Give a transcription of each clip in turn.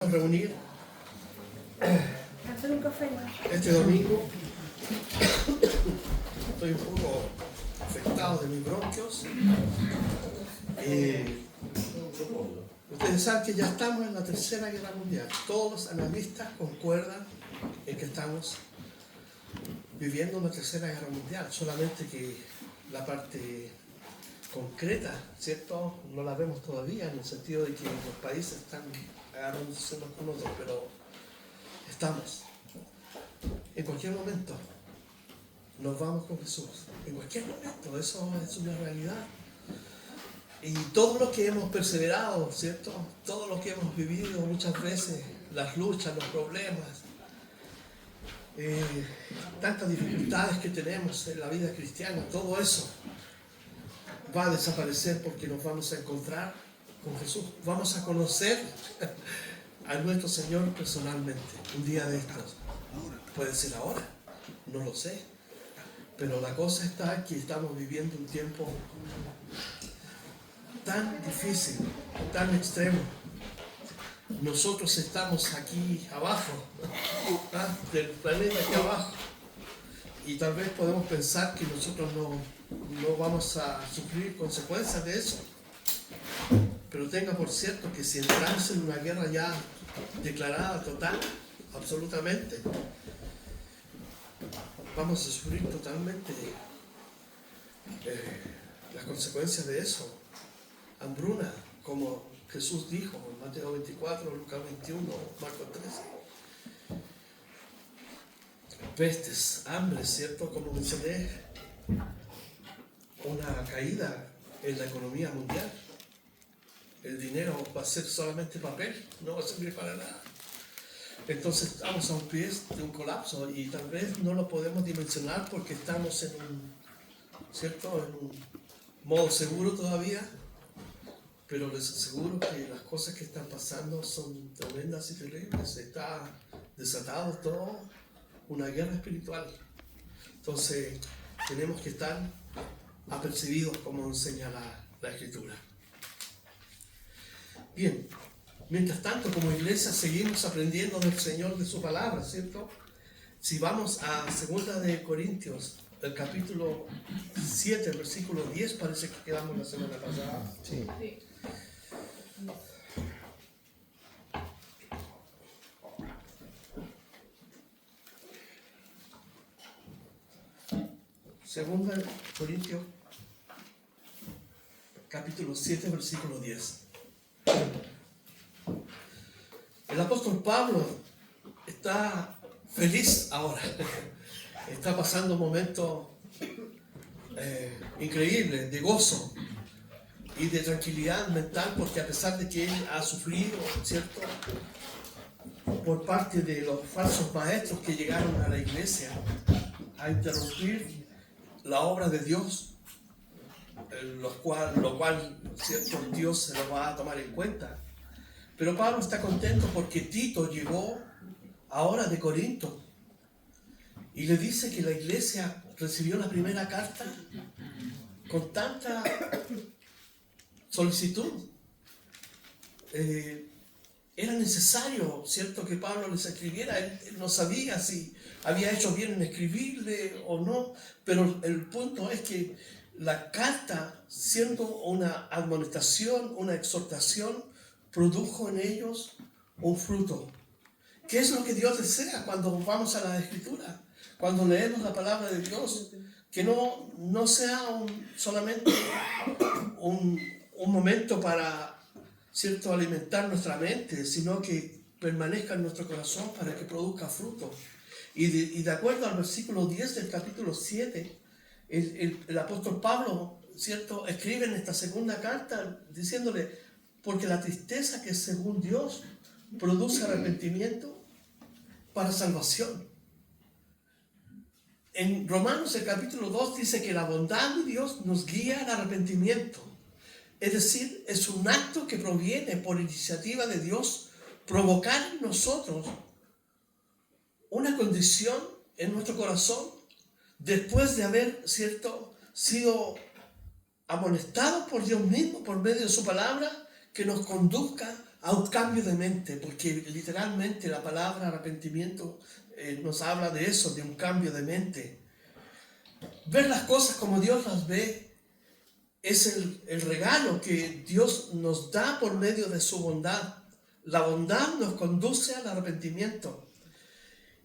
Reunir Hacer un café. este domingo. Estoy un poco afectado de mis bronquios. Ustedes saben que ya estamos en la Tercera Guerra Mundial. Todos los analistas concuerdan en que estamos viviendo una Tercera Guerra Mundial, solamente que la parte concreta, ¿cierto? No la vemos todavía, en el sentido de que los países están agarrándose unos con otros, pero estamos. En cualquier momento nos vamos con Jesús. En cualquier momento, eso es una realidad. Y todos los que hemos perseverado, ¿cierto? Todos los que hemos vivido muchas veces las luchas, los problemas, tantas dificultades que tenemos en la vida cristiana, todo eso va a desaparecer porque nos vamos a encontrar con Jesús. Vamos a conocer a nuestro Señor personalmente, un día de estos. Puede ser ahora, no lo sé. Pero la cosa está que estamos viviendo un tiempo tan difícil, tan extremo. Nosotros estamos aquí abajo, del planeta aquí abajo. Y tal vez podemos pensar que nosotros no vamos a sufrir consecuencias de eso. Pero tenga por cierto que si entramos en una guerra ya declarada total, absolutamente, vamos a sufrir totalmente las consecuencias de eso. Hambruna, como Jesús dijo en Mateo 24, Lucas 21, Marcos 13. Pestes, hambre, ¿cierto? Como mencioné, una caída en la economía mundial. El dinero va a ser solamente papel, no va a servir para nada. Entonces estamos a un pie de un colapso y tal vez no lo podemos dimensionar porque estamos en un modo seguro todavía, pero les aseguro que las cosas que están pasando son tremendas y terribles. Está desatado todo una guerra espiritual. Entonces tenemos que estar apercibidos como enseña la Escritura. Bien, mientras tanto como iglesia seguimos aprendiendo del Señor, de su palabra, ¿cierto? Si vamos a 2 de Corintios, el capítulo 7, versículo 10, parece que quedamos la semana pasada. Sí. Segunda de Corintios, capítulo 7, versículo 10. El apóstol Pablo está feliz ahora. Está pasando momentos increíbles de gozo y de tranquilidad mental, porque a pesar de que él ha sufrido, ¿cierto?, por parte de los falsos maestros que llegaron a la iglesia a interrumpir la obra de Dios, lo cual, ¿cierto?, Dios se lo va a tomar en cuenta. Pero Pablo está contento porque Tito llegó ahora de Corinto y le dice que la iglesia recibió la primera carta con tanta solicitud. Era necesario, ¿cierto?, que Pablo les escribiera. Él no sabía si había hecho bien en escribirle o no, pero el punto es que la carta, siendo una admonestación, una exhortación, produjo en ellos un fruto. ¿Qué es lo que Dios desea cuando vamos a la Escritura? Cuando leemos la palabra de Dios, que no sea solamente un momento para, ¿cierto?, alimentar nuestra mente, sino que permanezca en nuestro corazón para que produzca fruto. Y de acuerdo al versículo 10 del capítulo 7, el apóstol Pablo, ¿cierto?, escribe en esta segunda carta diciéndole: porque la tristeza que según Dios produce arrepentimiento para salvación. En Romanos el capítulo 2 dice que la bondad de Dios nos guía al arrepentimiento. Es decir, es un acto que proviene por iniciativa de Dios, provocar en nosotros una condición en nuestro corazón después de haber, ¿cierto?, sido amonestados por Dios mismo por medio de su palabra, que nos conduzca a un cambio de mente, porque literalmente la palabra arrepentimiento nos habla de eso, de un cambio de mente. Ver las cosas como Dios las ve es el regalo que Dios nos da por medio de su bondad. La bondad nos conduce al arrepentimiento.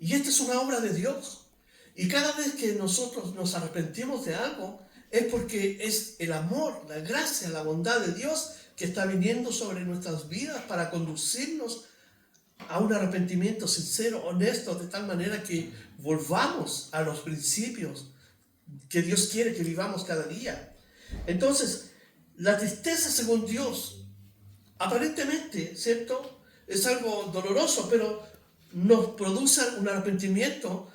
Y esta es una obra de Dios. Y cada vez que nosotros nos arrepentimos de algo, es porque es el amor, la gracia, la bondad de Dios que está viniendo sobre nuestras vidas para conducirnos a un arrepentimiento sincero, honesto, de tal manera que volvamos a los principios que Dios quiere que vivamos cada día. Entonces, la tristeza según Dios, aparentemente, ¿cierto? Es algo doloroso, pero nos produce un arrepentimiento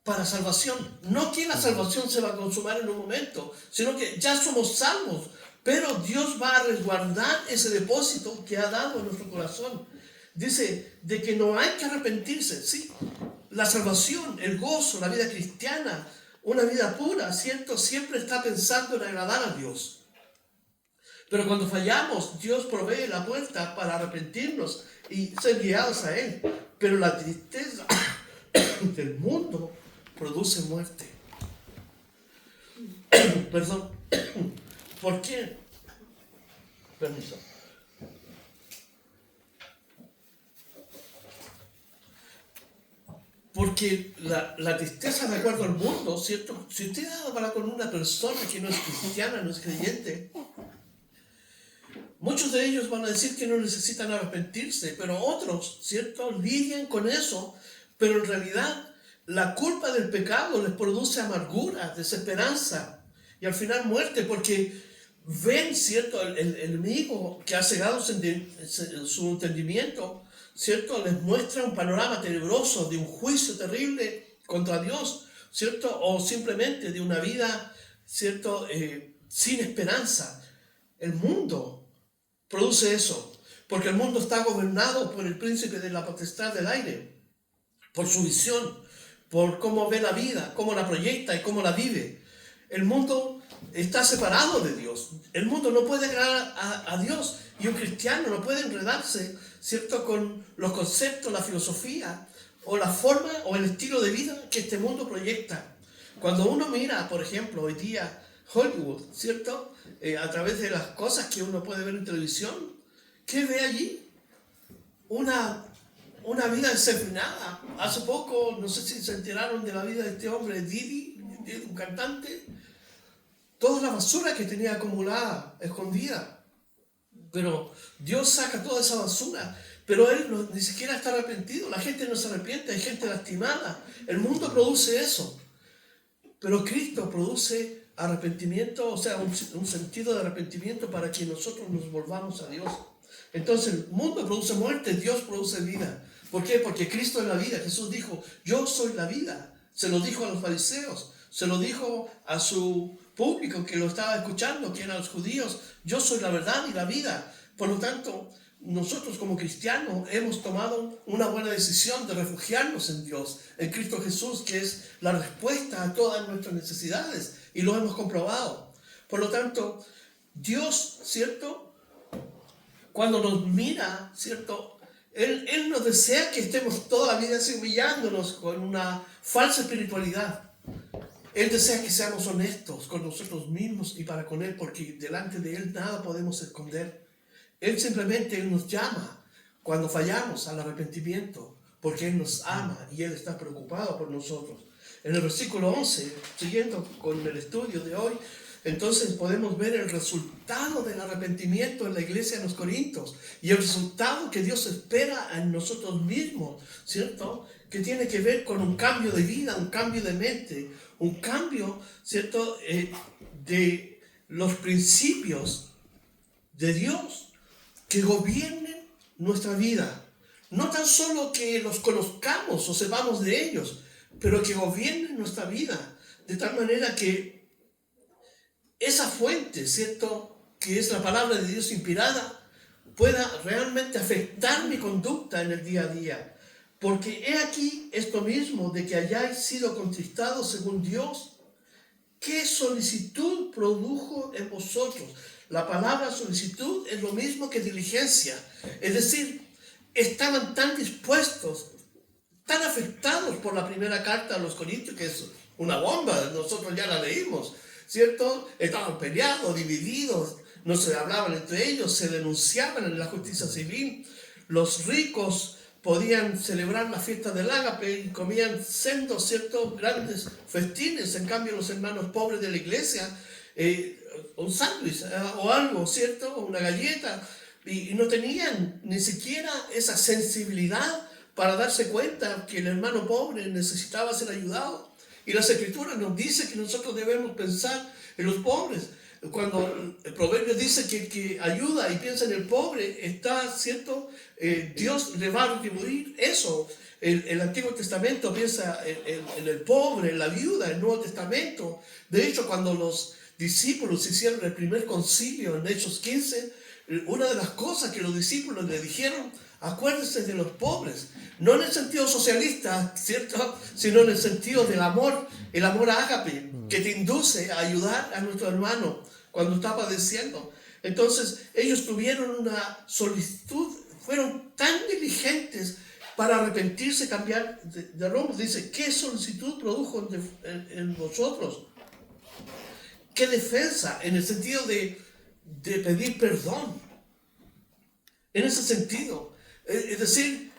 para salvación. No que la salvación se va a consumar en un momento, sino que ya somos salvos, pero Dios va a resguardar ese depósito que ha dado en nuestro corazón. Dice de que no hay que arrepentirse, ¿sí? La salvación, el gozo, la vida cristiana, una vida pura, ¿cierto? Siempre está pensando en agradar a Dios. Pero cuando fallamos, Dios provee la puerta para arrepentirnos y ser guiados a Él. Pero la tristeza del mundo produce muerte. Perdón. ¿Por qué? Permiso. Porque la tristeza de acuerdo al mundo, ¿cierto? Si usted habla con una persona que no es cristiana, no es creyente, muchos de ellos van a decir que no necesitan arrepentirse, pero otros, ¿cierto? Lidian con eso, pero en realidad la culpa del pecado les produce amargura, desesperanza y al final muerte, porque ven, ¿cierto? El enemigo que ha cegado su entendimiento, ¿cierto? Les muestra un panorama tenebroso de un juicio terrible contra Dios, ¿cierto? O simplemente de una vida, ¿cierto? Sin esperanza. El mundo produce eso, porque el mundo está gobernado por el príncipe de la potestad del aire, por su visión, por cómo ve la vida, cómo la proyecta y cómo la vive. El mundo está separado de Dios. El mundo no puede agradar a Dios, y un cristiano no puede enredarse, ¿cierto?, con los conceptos, la filosofía o la forma o el estilo de vida que este mundo proyecta. Cuando uno mira, por ejemplo, hoy día Hollywood, ¿cierto?, a través de las cosas que uno puede ver en televisión, ¿qué ve allí? Una vida desenfrenada. Hace poco, no sé si se enteraron de la vida de este hombre, Diddy, un cantante, toda la basura que tenía acumulada, escondida. Pero Dios saca toda esa basura, pero Él ni siquiera está arrepentido. La gente no se arrepiente, hay gente lastimada. El mundo produce eso, pero Cristo produce arrepentimiento, o sea, un sentido de arrepentimiento para que nosotros nos volvamos a Dios. Entonces el mundo produce muerte, Dios produce vida. ¿Por qué? Porque Cristo es la vida. Jesús dijo, yo soy la vida. Se lo dijo a los fariseos, se lo dijo a su público que lo estaba escuchando, que eran los judíos, yo soy la verdad y la vida. Por lo tanto, nosotros como cristianos hemos tomado una buena decisión de refugiarnos en Dios, en Cristo Jesús, que es la respuesta a todas nuestras necesidades, y lo hemos comprobado. Por lo tanto, Dios, ¿cierto?, cuando nos mira, ¿cierto?, Él nos desea que estemos toda la vida así humillándonos con una falsa espiritualidad. Él desea que seamos honestos con nosotros mismos y para con Él, porque delante de Él nada podemos esconder. Él simplemente nos llama cuando fallamos al arrepentimiento, porque Él nos ama y Él está preocupado por nosotros. En el versículo 11, siguiendo con el estudio de hoy, entonces podemos ver el resultado del arrepentimiento en la iglesia de los Corintios y el resultado que Dios espera en nosotros mismos, ¿cierto?, que tiene que ver con un cambio de vida, un cambio de mente, un cambio, ¿cierto?, de los principios de Dios que gobiernen nuestra vida. No tan solo que los conozcamos o sepamos de ellos, pero que gobiernen nuestra vida, de tal manera que esa fuente, ¿cierto?, que es la palabra de Dios inspirada, pueda realmente afectar mi conducta en el día a día. Porque he aquí esto mismo, de que hayáis sido contristados según Dios, ¿qué solicitud produjo en vosotros? la palabra solicitud es lo mismo que diligencia. Es decir, estaban tan dispuestos, tan afectados por la primera carta a los Corintios, que es una bomba, nosotros ya la leímos, ¿cierto? Estaban peleados, divididos, no se hablaban entre ellos, se denunciaban en la justicia civil. Los ricos podían celebrar la fiesta del ágape y comían sendos, ¿cierto?, grandes festines. En cambio, los hermanos pobres de la iglesia, un sándwich o algo, ¿cierto?, una galleta, y no tenían ni siquiera esa sensibilidad para darse cuenta que el hermano pobre necesitaba ser ayudado. Y las Escrituras nos dicen que nosotros debemos pensar en los pobres. Cuando el proverbio dice que ayuda y piensa en el pobre, está, ¿cierto? Dios le va a retribuir eso. El Antiguo Testamento piensa en el pobre, en la viuda, el Nuevo Testamento. De hecho, cuando los discípulos hicieron el primer concilio en Hechos 15, una de las cosas que los discípulos le dijeron: acuérdense de los pobres, no en el sentido socialista, ¿cierto?, sino en el sentido del amor, el amor ágape, que te induce a ayudar a nuestro hermano cuando está padeciendo. Entonces, ellos tuvieron una solicitud, fueron tan diligentes para arrepentirse, cambiar de rumbo. Dice, ¿qué solicitud produjo en vosotros? ¿Qué defensa? En el sentido de pedir perdón. En ese sentido. Es decir,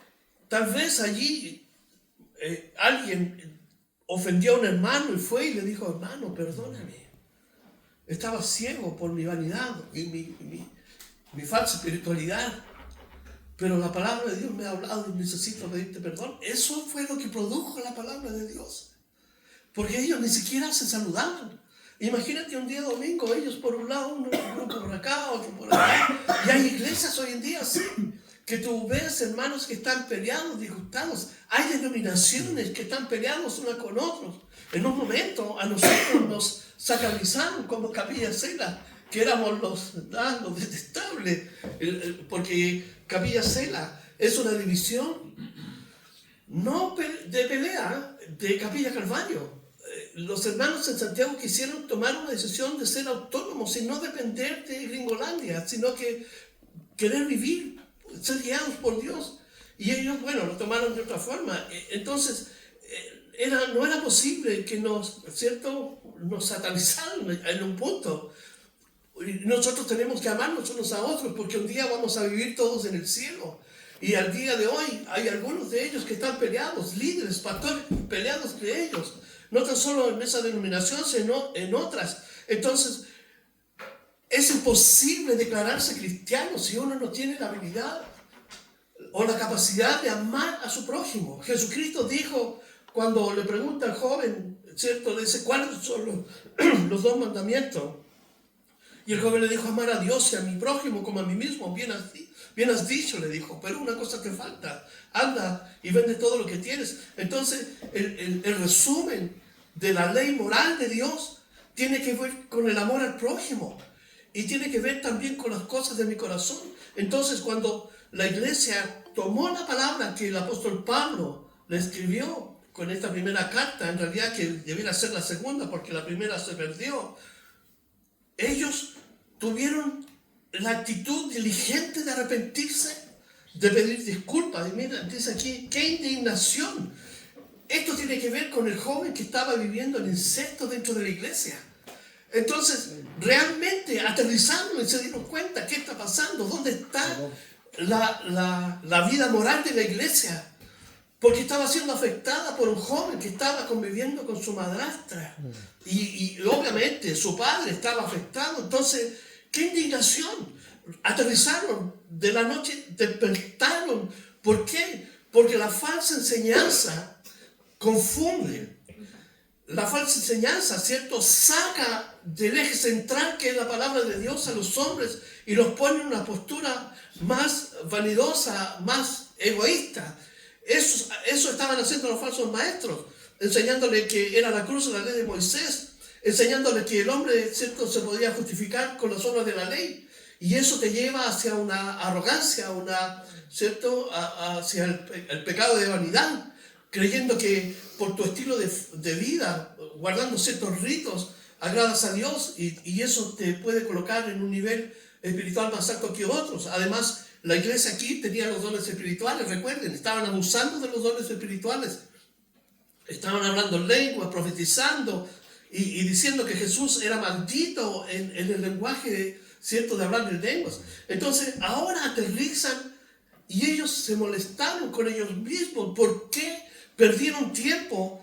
tal vez allí alguien ofendió a un hermano y fue y le dijo: hermano, perdóname. Estaba ciego por mi vanidad y mi falsa espiritualidad. Pero la palabra de Dios me ha hablado y necesito pedirte perdón. Eso fue lo que produjo la palabra de Dios. Porque ellos ni siquiera se saludaban. Imagínate un día domingo, ellos por un lado, uno por acá, otro por allá. Y hay iglesias hoy en día así, que tú ves hermanos que están peleados, disgustados. Hay denominaciones que están peleados unas con otros. En un momento a nosotros nos sacralizaron como Capilla Cela, que éramos los detestables, porque Capilla Cela es una división no de pelea de Capilla Calvario. Los hermanos en Santiago quisieron tomar una decisión de ser autónomos y no depender de Gringolandia, sino que querer vivir, ser guiados por Dios. Y ellos, bueno, lo tomaron de otra forma. Entonces, no era posible que nos satanizaran en un punto. Nosotros tenemos que amarnos unos a otros, porque un día vamos a vivir todos en el cielo. Y al día de hoy hay algunos de ellos que están peleados, líderes, pastores, peleados entre ellos. No tan solo en esa denominación, sino en otras. Entonces, es imposible declararse cristiano si uno no tiene la habilidad o la capacidad de amar a su prójimo. Jesucristo dijo, cuando le pregunta al joven, ¿cierto?, le dice, ¿cuáles son los dos mandamientos? Y el joven le dijo, amar a Dios y a mi prójimo como a mí mismo. Bien has dicho, le dijo, pero una cosa te falta. Anda y vende todo lo que tienes. Entonces, el resumen de la ley moral de Dios tiene que ver con el amor al prójimo. Y tiene que ver también con las cosas de mi corazón. Entonces, cuando la iglesia tomó la palabra que el apóstol Pablo le escribió con esta primera carta, en realidad que debiera ser la segunda porque la primera se perdió, ellos tuvieron la actitud diligente de arrepentirse, de pedir disculpas. Y mira, dice aquí, ¡qué indignación! Esto tiene que ver con el joven que estaba viviendo el incesto dentro de la iglesia. Entonces, realmente aterrizaron y se dieron cuenta, ¿qué está pasando? ¿Dónde está la vida moral de la iglesia? Porque estaba siendo afectada por un joven que estaba conviviendo con su madrastra. Y obviamente su padre estaba afectado. Entonces, ¡qué indignación! Aterrizaron de la noche, despertaron. ¿Por qué? Porque la falsa enseñanza confunde. La falsa enseñanza, ¿cierto?, saca del eje central que es la palabra de Dios a los hombres y los pone en una postura más vanidosa, más egoísta. Eso estaban haciendo los falsos maestros, enseñándole que era la cruz de la ley de Moisés, enseñándole que el hombre, ¿cierto?, se podía justificar con las obras de la ley. Y eso te lleva hacia una arrogancia, ¿cierto?, hacia el pecado de vanidad, creyendo que por tu estilo de vida, guardando ciertos ritos, agradas a Dios y eso te puede colocar en un nivel espiritual más alto que otros. Además, la iglesia aquí tenía los dones espirituales, recuerden, estaban abusando de los dones espirituales. Estaban hablando en lengua, profetizando y diciendo que Jesús era maldito en el lenguaje, ¿cierto?, de hablar en lenguas. Entonces, ahora aterrizan y ellos se molestaron con ellos mismos. ¿Por qué perdieron tiempo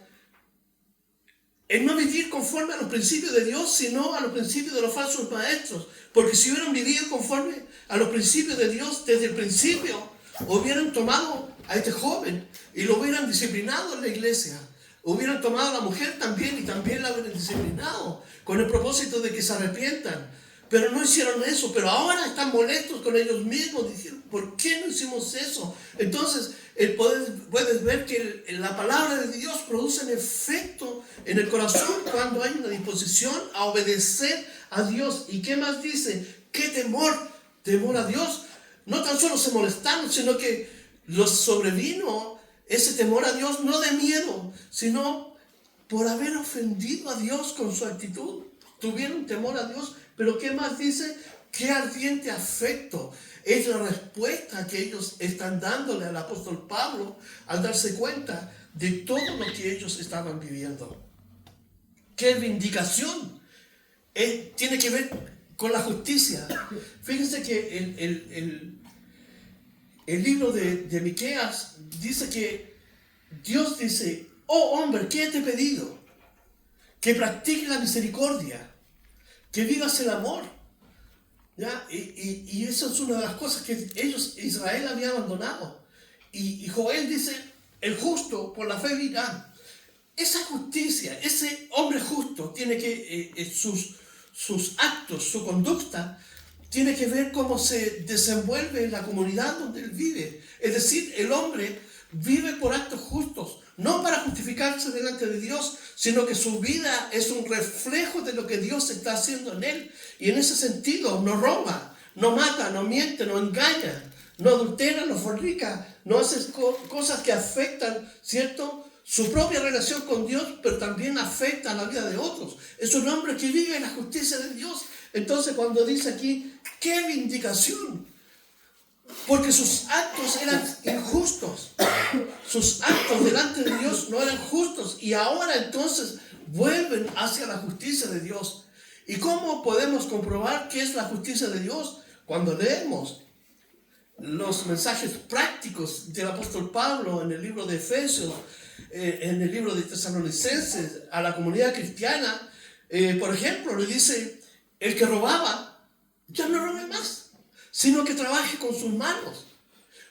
en no vivir conforme a los principios de Dios, sino a los principios de los falsos maestros? Porque si hubieran vivido conforme a los principios de Dios desde el principio, hubieran tomado a este joven y lo hubieran disciplinado en la iglesia. Hubieran tomado a la mujer también y también la hubieran disciplinado con el propósito de que se arrepientan. Pero no hicieron eso, pero ahora están molestos con ellos mismos, diciendo, ¿por qué no hicimos eso? Entonces, puedes ver que la palabra de Dios produce un efecto en el corazón cuando hay una disposición a obedecer a Dios. ¿Y qué más dice? ¿Qué temor a Dios? No tan solo se molestaron, sino que los sobrevino ese temor a Dios, no de miedo, sino por haber ofendido a Dios con su actitud. Tuvieron temor a Dios. Pero ¿qué más dice? Qué ardiente afecto es la respuesta que ellos están dándole al apóstol Pablo al darse cuenta de todo lo que ellos estaban viviendo. Qué vindicación tiene que ver con la justicia. Fíjense que el libro de Miqueas dice que Dios dice, oh hombre, ¿qué te he pedido? Que practique la misericordia, que vivas el amor. ¿Ya? Y eso es una de las cosas que Israel había abandonado. Y Joel dice, el justo por la fe vivirá. Esa justicia, ese hombre justo tiene que, sus actos, su conducta, tiene que ver cómo se desenvuelve en la comunidad donde él vive. Es decir, el hombre vive por actos justos, no para justificarse delante de Dios, sino que su vida es un reflejo de lo que Dios está haciendo en él. Y en ese sentido no roba, no mata, no miente, no engaña, no adultera, no fornica, no hace cosas que afectan, ¿cierto?, su propia relación con Dios, pero también afecta a la vida de otros. Es un hombre que vive en la justicia de Dios. Entonces cuando dice aquí, ¡qué vindicación! Porque sus actos eran injustos. Sus actos delante de Dios no eran justos. Y ahora entonces vuelven hacia la justicia de Dios. ¿Y cómo podemos comprobar qué es la justicia de Dios? Cuando leemos los mensajes prácticos del apóstol Pablo en el libro de Efesios, en el libro de Tesalonicenses, a la comunidad cristiana. Por ejemplo, le dice, el que robaba, ya no robe más, sino que trabaje con sus manos.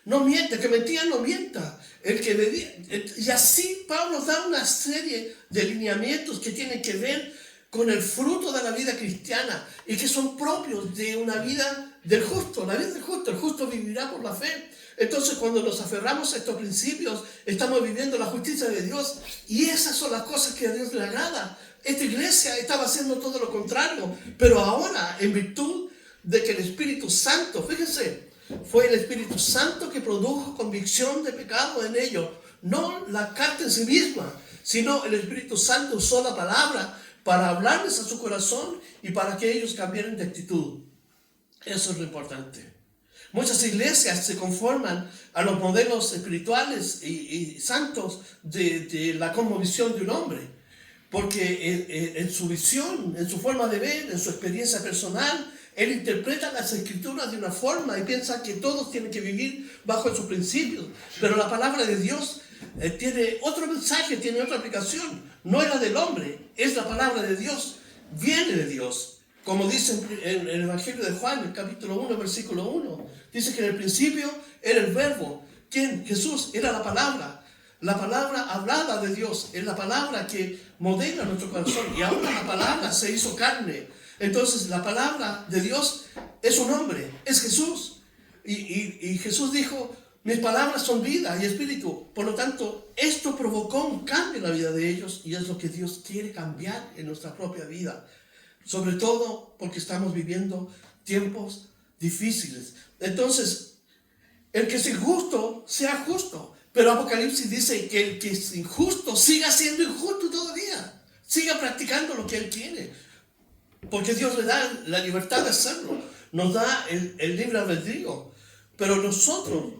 No miente, el que mentía no mienta. El que bebía, y así Pablo da una serie de lineamientos que tienen que ver con el fruto de la vida cristiana y que son propios de una vida del justo. La vida del justo, el justo vivirá por la fe. Entonces, cuando nos aferramos a estos principios, estamos viviendo la justicia de Dios, y esas son las cosas que a Dios le agrada. Esta iglesia estaba haciendo todo lo contrario, pero ahora, en virtud de que el Espíritu Santo, fíjense, fue el Espíritu Santo que produjo convicción de pecado en ellos, no la carta en sí misma, sino el Espíritu Santo usó la palabra para hablarles a su corazón y para que ellos cambiaran de actitud. Eso es lo importante. Muchas iglesias se conforman a los modelos espirituales y santos de la cosmovisión de un hombre, porque en su visión, en su forma de ver, en su experiencia personal, él interpreta las escrituras de una forma y piensa que todos tienen que vivir bajo sus principios. Pero la palabra de Dios tiene otro mensaje, tiene otra aplicación. No es la del hombre, es la palabra de Dios, viene de Dios. Como dice en el Evangelio de Juan, el capítulo 1, versículo 1, dice que en el principio era el verbo. ¿Quién? Jesús, era la palabra hablada de Dios, es la palabra que modela nuestro corazón, y ahora la palabra se hizo carne. Entonces la palabra de Dios es un hombre, es Jesús, y Jesús dijo, mis palabras son vida y espíritu. Por lo tanto, esto provocó un cambio en la vida de ellos, y es lo que Dios quiere cambiar en nuestra propia vida. Sobre todo porque estamos viviendo tiempos difíciles. Entonces, el que es injusto, sea justo. Pero Apocalipsis dice que el que es injusto siga siendo injusto todavía. Siga practicando lo que él quiere. porque Dios le da la libertad de hacerlo, nos da el libre albedrío, pero nosotros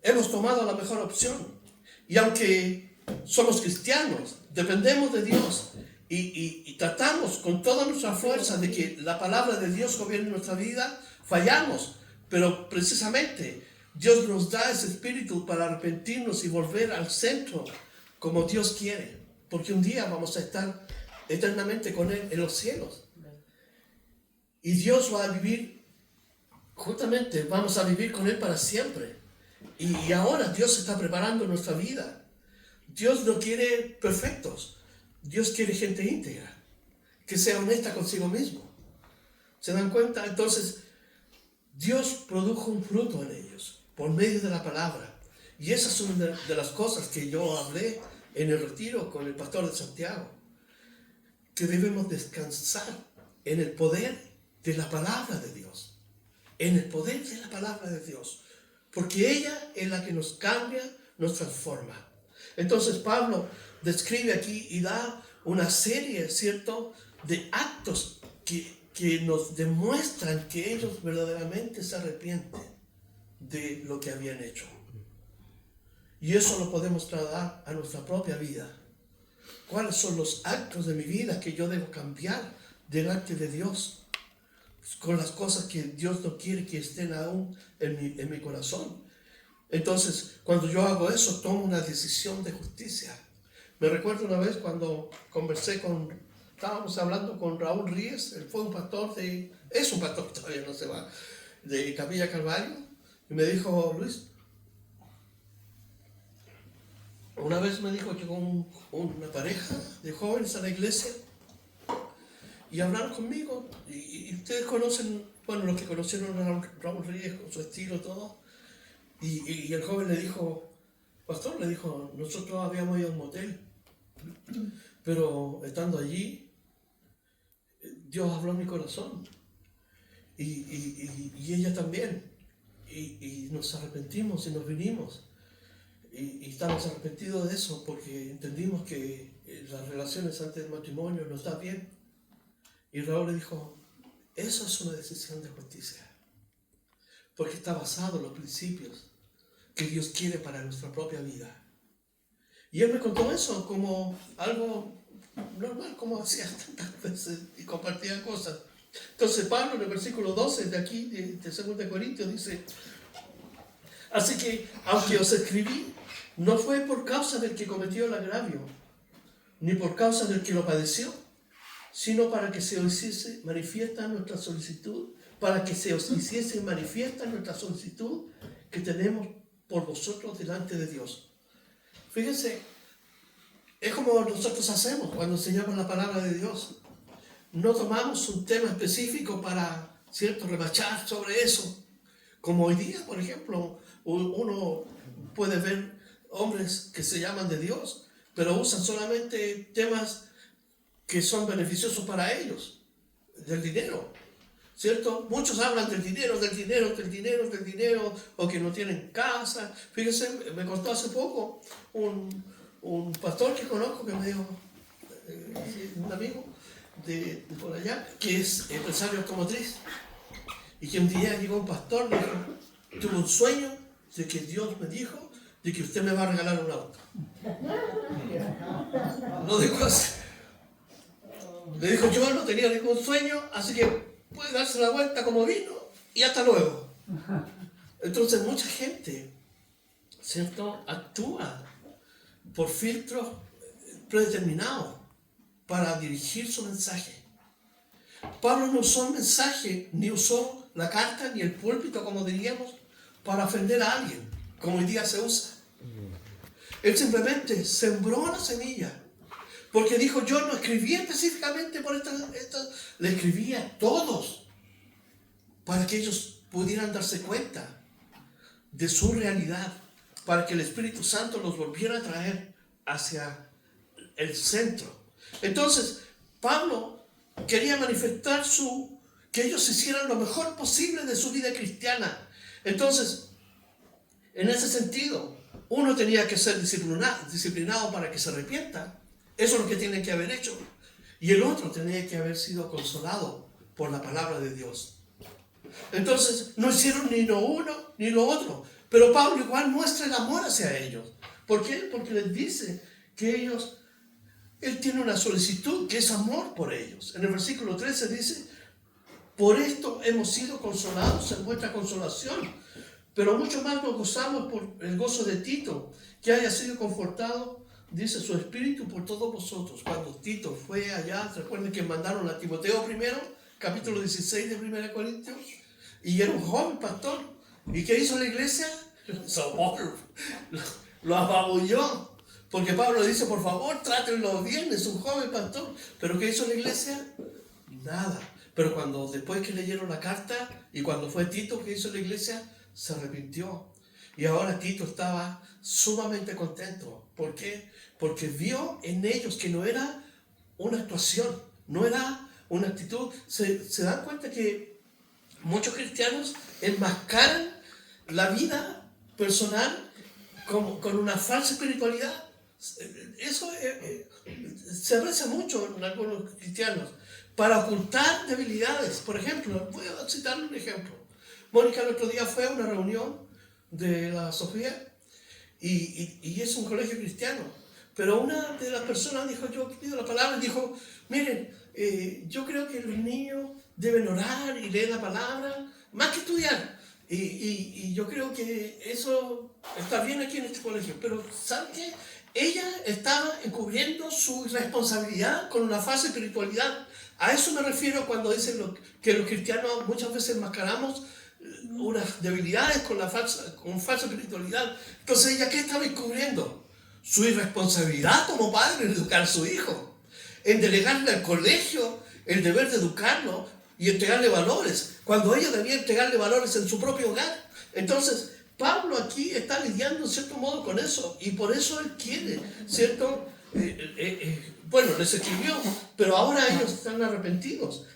hemos tomado la mejor opción. Y aunque somos cristianos, dependemos de Dios y tratamos con toda nuestra fuerza de que la palabra de Dios gobierne nuestra vida, fallamos. Pero precisamente Dios nos da ese espíritu para arrepentirnos y volver al centro como Dios quiere. Porque un día vamos a estar eternamente con Él en los cielos. Y Dios va a vivir, justamente vamos a vivir con Él para siempre. Y ahora Dios está preparando nuestra vida. Dios no quiere perfectos. Dios quiere gente íntegra, que sea honesta consigo mismo. ¿Se dan cuenta? Entonces, Dios produjo un fruto en ellos, por medio de la palabra. Y esa es una de las cosas que yo hablé en el retiro con el pastor de Santiago. Que debemos descansar en el poder de la palabra de Dios. En el poder de la palabra de Dios. Porque ella es la que nos cambia, nos transforma. Entonces Pablo describe aquí y da una serie, ¿cierto?, de actos que nos demuestran que ellos verdaderamente se arrepienten de lo que habían hecho. Y eso lo podemos trasladar a nuestra propia vida. ¿Cuáles son los actos de mi vida que yo debo cambiar delante de Dios? Con las cosas que Dios no quiere que estén aún en mi corazón. Entonces, cuando yo hago eso, tomo una decisión de justicia. Me recuerdo una vez cuando estábamos hablando con Raúl Ríez, él fue un pastor es un pastor, todavía no se va, de Capilla Calvario, y me dijo, Luis, una vez me dijo, llegó una pareja de jóvenes a la iglesia, y hablaron conmigo, y ustedes conocen, bueno, los que conocieron a Raúl Ríez con su estilo, todo, y el joven le dijo, pastor, le dijo, nosotros habíamos ido a un motel, pero estando allí, Dios habló en mi corazón, y ella también, y nos arrepentimos y nos vinimos, y estamos arrepentidos de eso, porque entendimos que las relaciones antes del matrimonio no están bien. Y Raúl le dijo, eso es una decisión de justicia, porque está basado en los principios que Dios quiere para nuestra propia vida. Y él me contó eso como algo normal, como hacía tantas veces y compartía cosas. Entonces Pablo en el versículo 12 de aquí, de 2 Corintios, dice, así que aunque os escribí, no fue por causa del que cometió el agravio, ni por causa del que lo padeció, sino para que se os hiciese manifiesta nuestra solicitud, que tenemos por vosotros delante de Dios. Fíjense, es como nosotros hacemos cuando enseñamos la palabra de Dios. No tomamos un tema específico para, ¿cierto?, remachar sobre eso. Como hoy día, por ejemplo, uno puede ver hombres que se llaman de Dios, pero usan solamente temas que son beneficiosos para ellos, del dinero, ¿cierto? Muchos hablan del dinero, o que no tienen casa. Fíjense, me contó hace poco un pastor que conozco que me dijo, un amigo de por allá, que es empresario automotriz, y que un día llegó un pastor, le dijo, tuve un sueño de que Dios me dijo de que usted me va a regalar un auto. No dijo así. Le dijo, yo no tenía ningún sueño, así que puede darse la vuelta como vino y hasta luego. Entonces mucha gente, ¿cierto?, actúa por filtros predeterminados para dirigir su mensaje. Pablo no usó un mensaje, ni usó la carta, ni el púlpito, como diríamos, para ofender a alguien, como hoy día se usa. Él simplemente sembró una semilla, porque dijo, yo no escribí específicamente por esta, le escribí a todos, para que ellos pudieran darse cuenta de su realidad, para que el Espíritu Santo los volviera a traer hacia el centro. Entonces, Pablo quería manifestar que ellos hicieran lo mejor posible de su vida cristiana. Entonces, en ese sentido, uno tenía que ser disciplinado para que se arrepienta. Eso es lo que tienen que haber hecho. y el otro tenía que haber sido consolado por la palabra de Dios. Entonces no hicieron ni lo uno ni lo otro, pero Pablo igual muestra el amor hacia ellos. ¿Por qué? Porque les dice que él tiene una solicitud que es amor por ellos. En el versículo 13 dice: por esto hemos sido consolados en vuestra consolación, pero mucho más nos gozamos por el gozo de Tito, que haya sido confortado, dice, su espíritu por todos vosotros. Cuando Tito fue allá, recuerden que mandaron a Timoteo primero, capítulo 16 de 1 Corintios, y era un joven pastor. ¿Y qué hizo la iglesia? Lo apabulló. Porque Pablo dice, por favor, trátenlo bien, es un joven pastor. ¿Pero qué hizo la iglesia? Nada. Pero después que leyeron la carta y cuando fue Tito, ¿qué hizo la iglesia? Se arrepintió. Y ahora Tito estaba sumamente contento. ¿Por qué? Porque vio en ellos que no era una actuación, no era una actitud. Se dan cuenta que muchos cristianos enmascaran la vida personal con una falsa espiritualidad. Eso se aprecia mucho en algunos cristianos para ocultar debilidades. Por ejemplo, voy a citar un ejemplo. Mónica el otro día fue a una reunión de la Sofía y es un colegio cristiano, pero una de las personas dijo, yo pido la palabra, y dijo, miren, yo creo que los niños deben orar y leer la palabra más que estudiar. Y yo creo que eso está bien aquí en este colegio, pero ¿saben qué? Ella estaba encubriendo su responsabilidad con una falsa espiritualidad. A eso me refiero cuando dicen que los cristianos muchas veces enmascaramos unas debilidades con falsa espiritualidad. Entonces ella, ¿qué estaba encubriendo? Su irresponsabilidad como padre en educar a su hijo, en delegarle al colegio el deber de educarlo y entregarle valores, cuando ella debía entregarle valores en su propio hogar. Entonces Pablo aquí está lidiando en cierto modo con eso, y por eso él quiere, ¿cierto? Bueno, les escribió, pero ahora ellos están arrepentidos.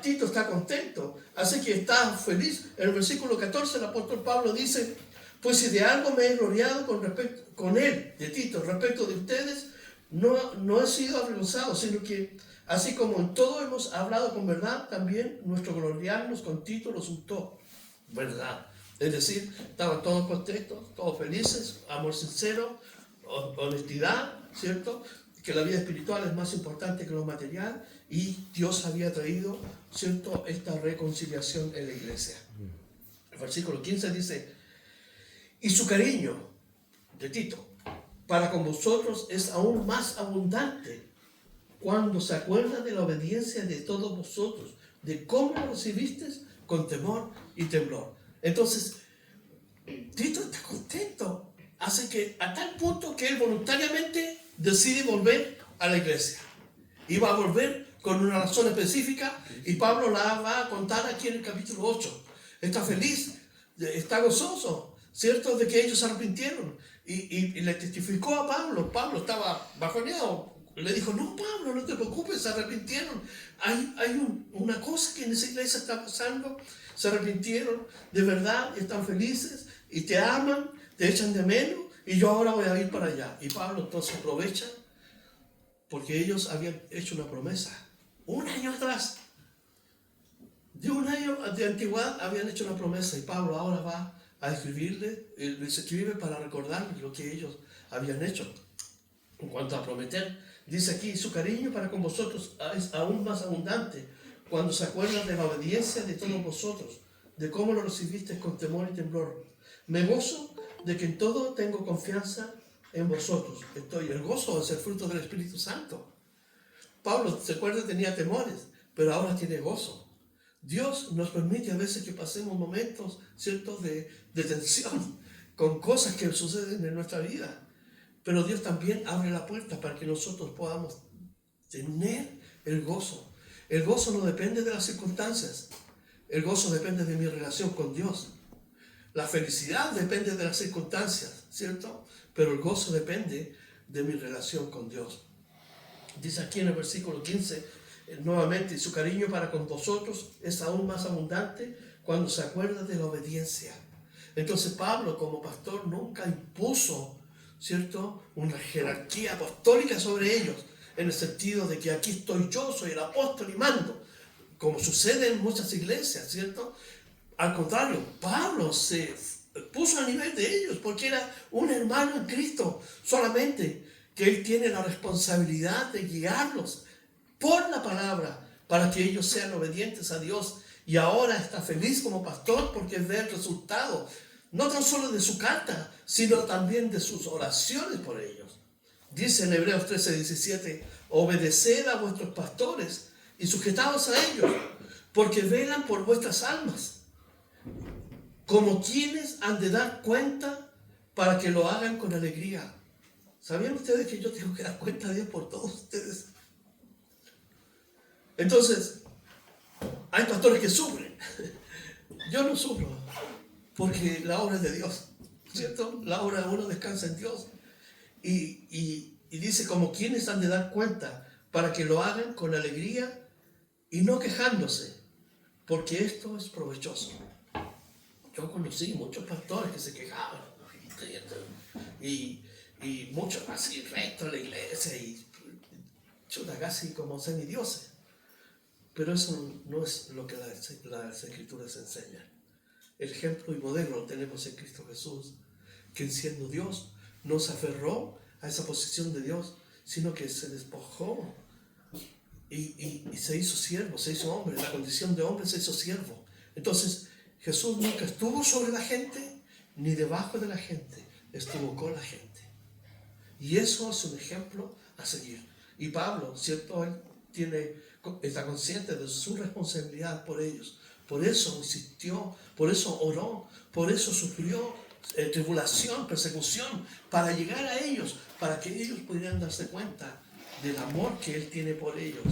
Tito está contento, así que está feliz. En el versículo 14 el apóstol Pablo dice, pues si de algo me he gloriado con él, de Tito, respecto de ustedes, no he sido avergonzado, sino que así como en todo hemos hablado con verdad, también nuestro gloriarnos con Tito los untó verdad. Es decir, estaban todos contentos, todos felices, amor sincero, honestidad, ¿cierto? Que la vida espiritual es más importante que lo material, y Dios había traído, ¿cierto?, esta reconciliación en la iglesia. El versículo 15 dice, y su cariño de Tito para con vosotros es aún más abundante cuando se acuerda de la obediencia de todos vosotros, de cómo lo recibisteis con temor y temblor. Entonces, Tito está contento, hace que a tal punto que él voluntariamente decide volver a la iglesia. Y va a volver con una razón específica, y Pablo la va a contar aquí en el capítulo 8. Está feliz, está gozoso, ¿cierto?, de que ellos se arrepintieron. Y le testificó a Pablo. Pablo estaba bajoneado. Le dijo, no, Pablo, no te preocupes, se arrepintieron. Hay una cosa que en esa iglesia está pasando. Se arrepintieron, de verdad, están felices, y te aman, te echan de menos, y yo ahora voy a ir para allá. Y Pablo entonces aprovecha, porque ellos habían hecho una promesa. Un año atrás, de un año de antigüedad, habían hecho una promesa, y Pablo ahora va a escribirle, les escribe para recordar lo que ellos habían hecho. En cuanto a prometer, dice aquí, su cariño para con vosotros es aún más abundante cuando se acuerdan de la obediencia de todos vosotros, de cómo lo recibisteis con temor y temblor. Me gozo de que en todo tengo confianza en vosotros. El gozo es el fruto del Espíritu Santo. Pablo, se acuerda, tenía temores, pero ahora tiene gozo. Dios nos permite a veces que pasemos momentos, ¿cierto?, de tensión, con cosas que suceden en nuestra vida. Pero Dios también abre la puerta para que nosotros podamos tener el gozo. El gozo no depende de las circunstancias. El gozo depende de mi relación con Dios. La felicidad depende de las circunstancias, ¿cierto? Pero el gozo depende de mi relación con Dios. Dice aquí en el versículo 15, nuevamente, su cariño para con vosotros es aún más abundante cuando se acuerda de la obediencia. Entonces Pablo, como pastor, nunca impuso, ¿cierto?, una jerarquía apostólica sobre ellos. en el sentido de que aquí estoy yo, soy el apóstol y mando, como sucede en muchas iglesias, ¿cierto? Al contrario, Pablo se puso a nivel de ellos porque era un hermano en Cristo, solamente que él tiene la responsabilidad de guiarlos por la palabra para que ellos sean obedientes a Dios. Y ahora está feliz como pastor porque ve el resultado, no tan solo de su carta, sino también de sus oraciones por ellos. Dice en Hebreos 13:17, obedeced a vuestros pastores y sujetaos a ellos, porque velan por vuestras almas, como quienes han de dar cuenta para que lo hagan con alegría. ¿Sabían ustedes que yo tengo que dar cuenta a Dios por todos ustedes? Entonces, hay pastores que sufren. Yo no sufro, porque la obra es de Dios, ¿cierto? La obra de uno descansa en Dios. Y dice, como quienes han de dar cuenta para que lo hagan con alegría y no quejándose, porque esto es provechoso. Yo conocí muchos pastores que se quejaban, y muchos así rectos en la iglesia, y chuta, casi como semidioses. Pero eso no es lo que las Escrituras enseñan. El ejemplo y modelo lo tenemos en Cristo Jesús, que siendo Dios no se aferró a esa posición de Dios, sino que se despojó y se hizo siervo, se hizo hombre. La condición de hombre se hizo siervo. Entonces, Jesús nunca estuvo sobre la gente, ni debajo de la gente, estuvo con la gente. Y eso es un ejemplo a seguir. Y Pablo, ¿cierto? Él está consciente de su responsabilidad por ellos. Por eso insistió, por eso oró, por eso sufrió tribulación, persecución, para llegar a ellos, para que ellos pudieran darse cuenta del amor que Él tiene por ellos,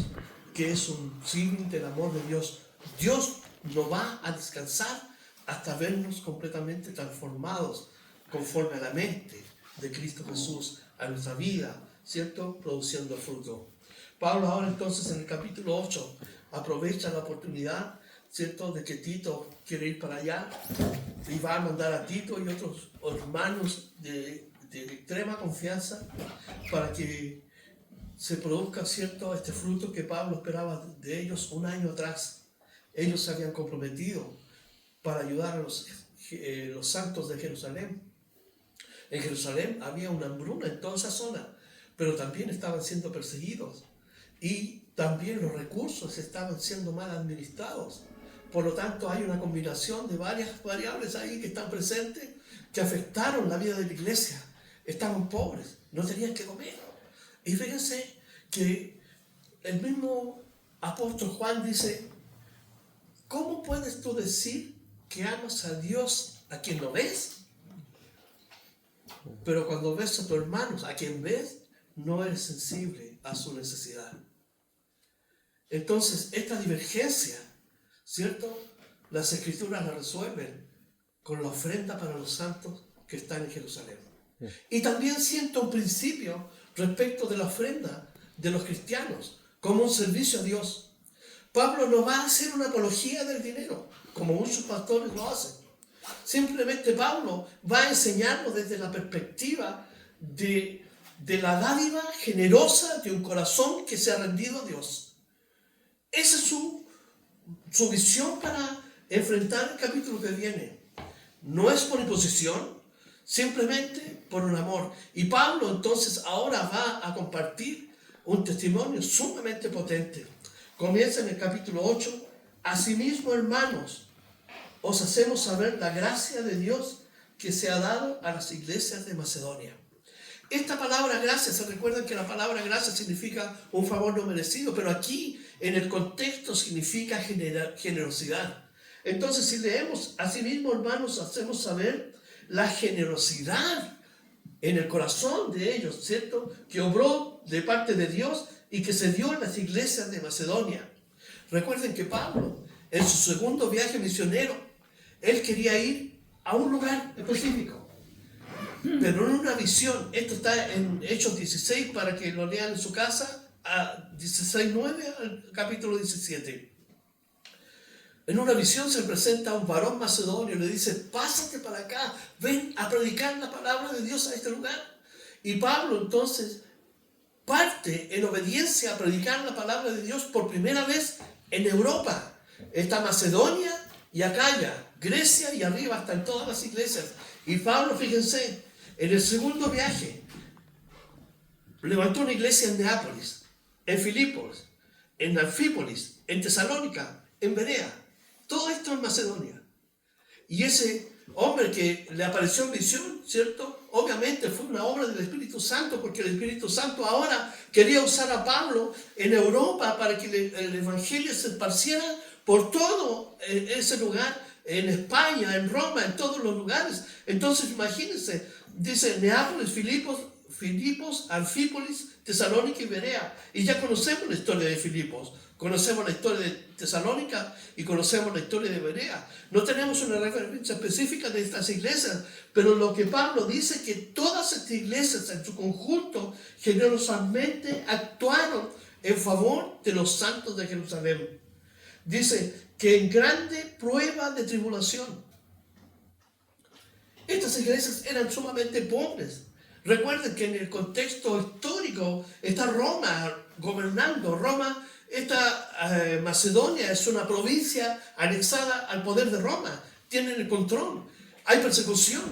que es un signo del amor de Dios. Dios no va a descansar hasta vernos completamente transformados conforme a la mente de Cristo Jesús, a nuestra vida, ¿cierto? Produciendo fruto. Pablo ahora entonces en el capítulo 8 aprovecha la oportunidad, ¿cierto?, de que Tito quiere ir para allá y va a mandar a Tito y otros hermanos de extrema confianza para que se produzca, ¿cierto?, este fruto que Pablo esperaba de ellos un año atrás. Ellos se habían comprometido para ayudar a los santos de Jerusalén. En Jerusalén había una hambruna en toda esa zona, pero también estaban siendo perseguidos y también los recursos estaban siendo mal administrados. Por lo tanto, hay una combinación de varias variables ahí que están presentes que afectaron la vida de la iglesia. Estaban pobres, no tenían que comer. Y fíjense que el mismo apóstol Juan dice, ¿cómo puedes tú decir que amas a Dios a quien no ves? Pero cuando ves a tu hermano, a quien ves, no eres sensible a su necesidad. Entonces, esta divergencia, ¿cierto?, las Escrituras la resuelven con la ofrenda para los santos que están en Jerusalén. Y también siento un principio respecto de la ofrenda de los cristianos como un servicio a Dios. Pablo no va a hacer una apología del dinero, como muchos pastores lo hacen. Simplemente Pablo va a enseñarnos desde la perspectiva de la dádiva generosa de un corazón que se ha rendido a Dios. Esa es su visión para enfrentar el capítulo que viene. No es por imposición, simplemente por un amor. Y Pablo entonces ahora va a compartir un testimonio sumamente potente. Comienza en el capítulo 8. Asimismo, hermanos, os hacemos saber la gracia de Dios que se ha dado a las iglesias de Macedonia. Esta palabra gracia, se recuerdan que la palabra gracia significa un favor no merecido, pero aquí en el contexto significa generosidad. Entonces, si leemos, asimismo, hermanos, hacemos saber la generosidad en el corazón de ellos, ¿cierto?, que obró de parte de Dios y que se dio en las iglesias de Macedonia. Recuerden que Pablo, en su segundo viaje misionero, él quería ir a un lugar específico, pero en una visión. Esto está en Hechos 16 para que lo lean en su casa, a 16:9 al capítulo 17. En una visión se presenta a un varón macedonio y le dice, pásate para acá, ven a predicar la palabra de Dios a este lugar. Y Pablo entonces parte en obediencia a predicar la palabra de Dios por primera vez en Europa. Está Macedonia y Acaya, Grecia y arriba hasta en todas las iglesias. Y Pablo, fíjense, en el segundo viaje levantó una iglesia en Neápolis, en Filipos, en Anfípolis, en Tesalónica, en Berea. Todo esto en Macedonia. Y ese hombre que le apareció en visión, ¿cierto? Obviamente fue una obra del Espíritu Santo, porque el Espíritu Santo ahora quería usar a Pablo en Europa para que el Evangelio se esparciera por todo ese lugar, en España, en Roma, en todos los lugares. Entonces imagínense, dice Neápolis, Filipos, Anfípolis, Tesalónica y Berea. Y ya conocemos la historia de Filipos, conocemos la historia de Tesalónica y conocemos la historia de Berea. No tenemos una referencia específica de estas iglesias, pero lo que Pablo dice es que todas estas iglesias en su conjunto generosamente actuaron en favor de los santos de Jerusalén. Dice que en grande prueba de tribulación. Estas iglesias eran sumamente pobres. Recuerden que en el contexto histórico está Roma gobernando. Roma, Macedonia es una provincia anexada al poder de Roma. Tienen el control. Hay persecución.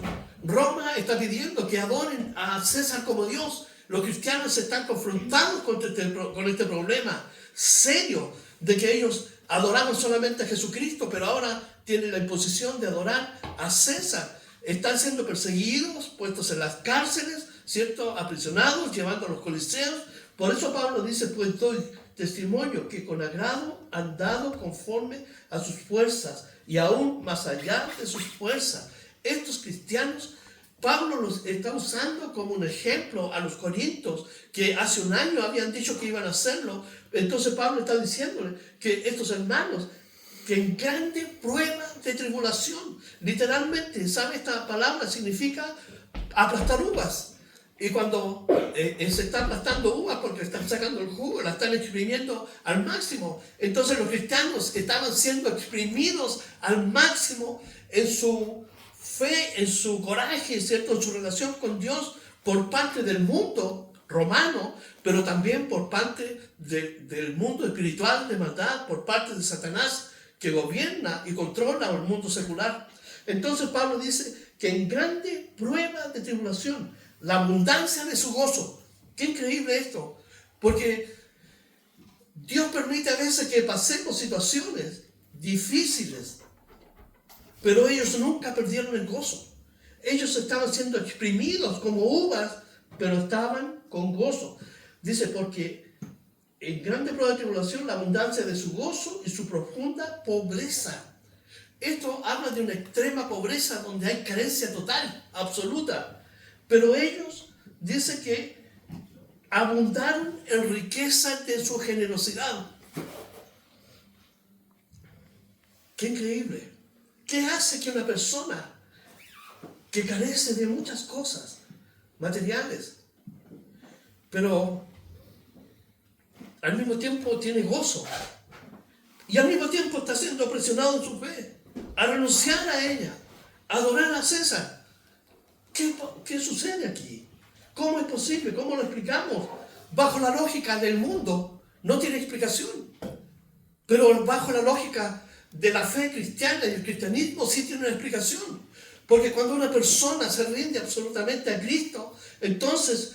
Roma está pidiendo que adoren a César como Dios. Los cristianos están confrontados con este problema serio de que ellos adoraban solamente a Jesucristo, pero ahora tienen la imposición de adorar a César. Están siendo perseguidos, puestos en las cárceles, ¿cierto? Aprisionados, llevando a los coliseos. Por eso Pablo dice, pues doy testimonio que con agrado han dado conforme a sus fuerzas y aún más allá de sus fuerzas. Estos cristianos, Pablo los está usando como un ejemplo a los corintios que hace un año habían dicho que iban a hacerlo. Entonces Pablo está diciéndole que estos hermanos, que en grande prueba de tribulación, literalmente, ¿sabe? Esta palabra significa aplastar uvas. Y cuando se está aplastando uvas porque están sacando el jugo, la están exprimiendo al máximo. Entonces los cristianos estaban siendo exprimidos al máximo en su fe, en su coraje, ¿cierto? En su relación con Dios por parte del mundo romano, pero también por parte del mundo espiritual de maldad, por parte de Satanás, que gobierna y controla el mundo secular. Entonces Pablo dice que en grande prueba de tribulación, la abundancia de su gozo. Qué increíble esto, porque Dios permite a veces que pasemos situaciones difíciles, pero ellos nunca perdieron el gozo. Ellos estaban siendo exprimidos como uvas, pero estaban con gozo. Dice, porque en grande prueba de tribulación, la abundancia de su gozo y su profunda pobreza. Esto habla de una extrema pobreza donde hay carencia total, absoluta. Pero ellos, dice que abundaron en riqueza de su generosidad. ¡Qué increíble! ¿Qué hace que una persona que carece de muchas cosas materiales, pero al mismo tiempo tiene gozo y al mismo tiempo está siendo presionado en su fe a renunciar a ella, a adorar a César? ¿Qué sucede aquí? ¿Cómo es posible? ¿Cómo lo explicamos? Bajo la lógica del mundo no tiene explicación, pero bajo la lógica de la fe cristiana y el cristianismo sí tiene una explicación. Porque cuando una persona se rinde absolutamente a Cristo, entonces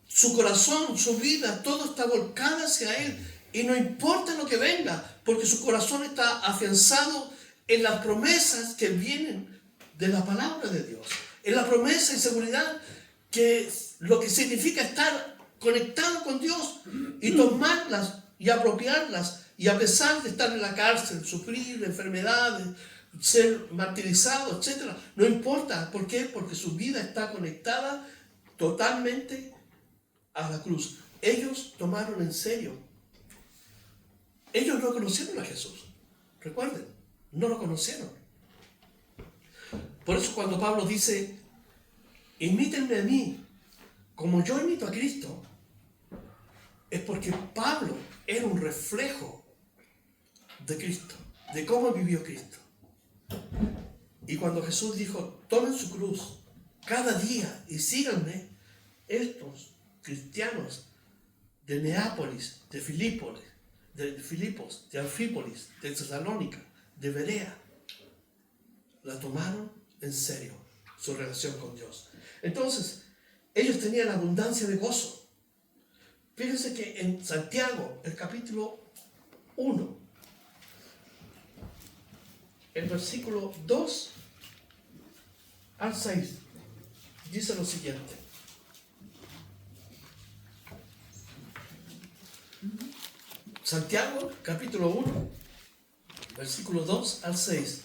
su corazón, su vida, todo está volcado hacia Él. Y no importa lo que venga, porque su corazón está afianzado en las promesas que vienen de la palabra de Dios. En la promesa y seguridad, que lo que significa estar conectado con Dios y tomarlas y apropiarlas. Y a pesar de estar en la cárcel, sufrir enfermedades, ser martirizado, etc., no importa. ¿Por qué? Porque su vida está conectada totalmente a la cruz. Ellos tomaron en serio. Ellos no conocieron a Jesús. Recuerden, no lo conocieron. Por eso cuando Pablo dice, imítenme a mí, como yo imito a Cristo, es porque Pablo era un reflejo de Cristo, de cómo vivió Cristo. Y cuando Jesús dijo, tomen su cruz cada día y síganme, estos cristianos de Neápolis, de Filipos, de Anfípolis, de Tesalónica, de Berea, la tomaron en serio, su relación con Dios. Entonces, ellos tenían abundancia de gozo. Fíjense que en Santiago, el capítulo 1, el versículo 2 al 6, dice lo siguiente. Santiago, capítulo 1, versículo 2 al 6.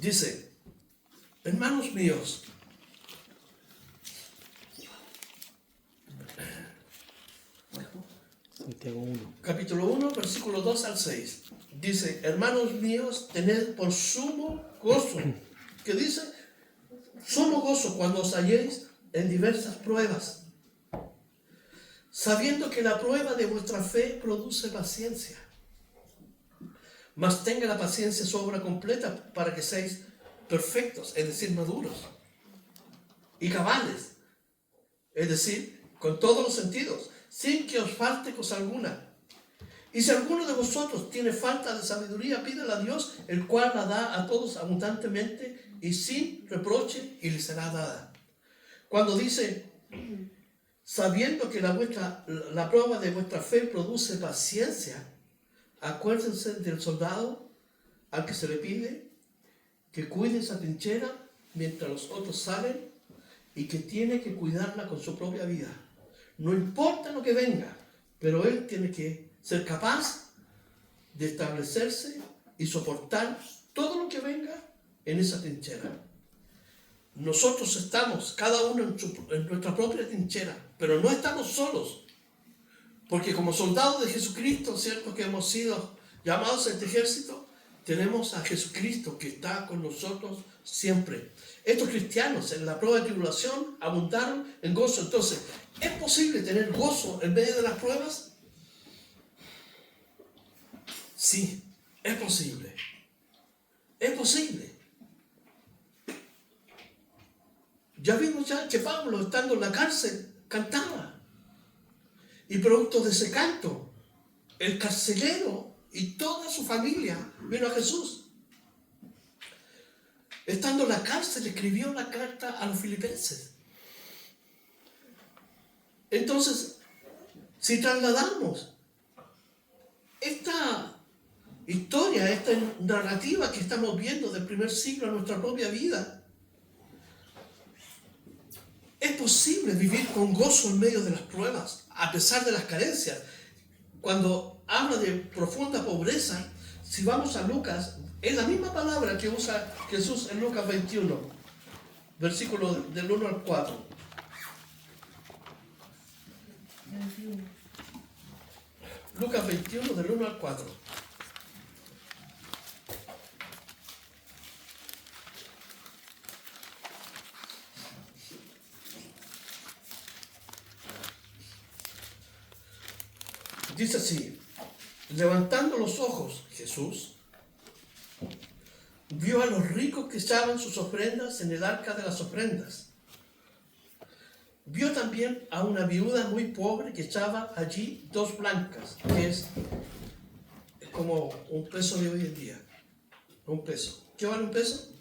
Dice, hermanos míos, Santiago 1. capítulo 1, versículo 2 al 6. Dice, hermanos míos, tened por sumo gozo. ¿Qué dice? Sumo gozo cuando os halléis en diversas pruebas, sabiendo que la prueba de vuestra fe produce paciencia. Mas tenga la paciencia su obra completa para que seáis perfectos, es decir, maduros, y cabales, es decir, con todos los sentidos, sin que os falte cosa alguna. Y si alguno de vosotros tiene falta de sabiduría, pídela a Dios, el cual la da a todos abundantemente y sin reproche, y le será dada. Cuando dice, sabiendo que la prueba de vuestra fe produce paciencia, acuérdense del soldado al que se le pide que cuide esa trinchera mientras los otros salen y que tiene que cuidarla con su propia vida. No importa lo que venga, pero él tiene que ser capaz de establecerse y soportar todo lo que venga en esa trinchera. Nosotros estamos, cada uno en nuestra propia trinchera, pero no estamos solos. Porque como soldados de Jesucristo, ¿cierto? Que hemos sido llamados a este ejército, tenemos a Jesucristo que está con nosotros siempre. Estos cristianos en la prueba de tribulación abundaron en gozo. Entonces, ¿es posible tener gozo en medio de las pruebas? Sí, es posible. Es posible. Ya vimos ya que Pablo, estando en la cárcel, cantaba. Y producto de ese canto, el carcelero y toda su familia vino a Jesús. Estando en la cárcel, escribió la carta a los filipenses. Entonces, si trasladamos esta historia, esta narrativa que estamos viendo del primer siglo a nuestra propia vida, es posible vivir con gozo en medio de las pruebas, a pesar de las carencias. Cuando habla de profunda pobreza, si vamos a Lucas, es la misma palabra que usa Jesús en Lucas 21, versículo del 1 al 4. Lucas 21, del 1 al 4. Dice así, levantando los ojos, Jesús vio a los ricos que echaban sus ofrendas en el arca de las ofrendas. Vio también a una viuda muy pobre que echaba allí 2 blancas, que es como un peso de hoy en día. Un peso. ¿Qué vale un peso?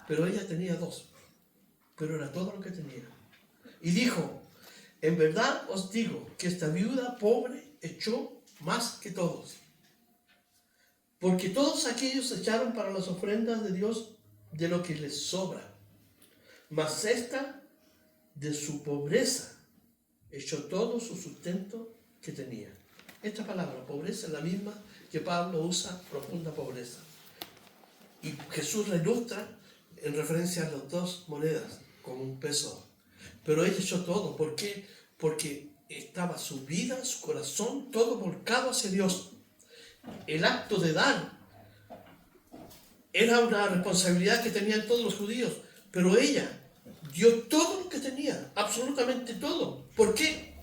Pero ella tenía 2. Pero era todo lo que tenía. Y dijo, en verdad os digo que esta viuda pobre echó más que todos. Porque todos aquellos echaron para las ofrendas de Dios de lo que les sobra. Mas esta, de su pobreza, echó todo su sustento que tenía. Esta palabra, pobreza, es la misma que Pablo usa, profunda pobreza. Y Jesús la ilustra en referencia a las 2 monedas, como un peso. Pero ella echó todo. ¿Por qué? Porque estaba su vida, su corazón, todo volcado hacia Dios. El acto de dar era una responsabilidad que tenían todos los judíos, pero ella dio todo lo que tenía, absolutamente todo. ¿Por qué?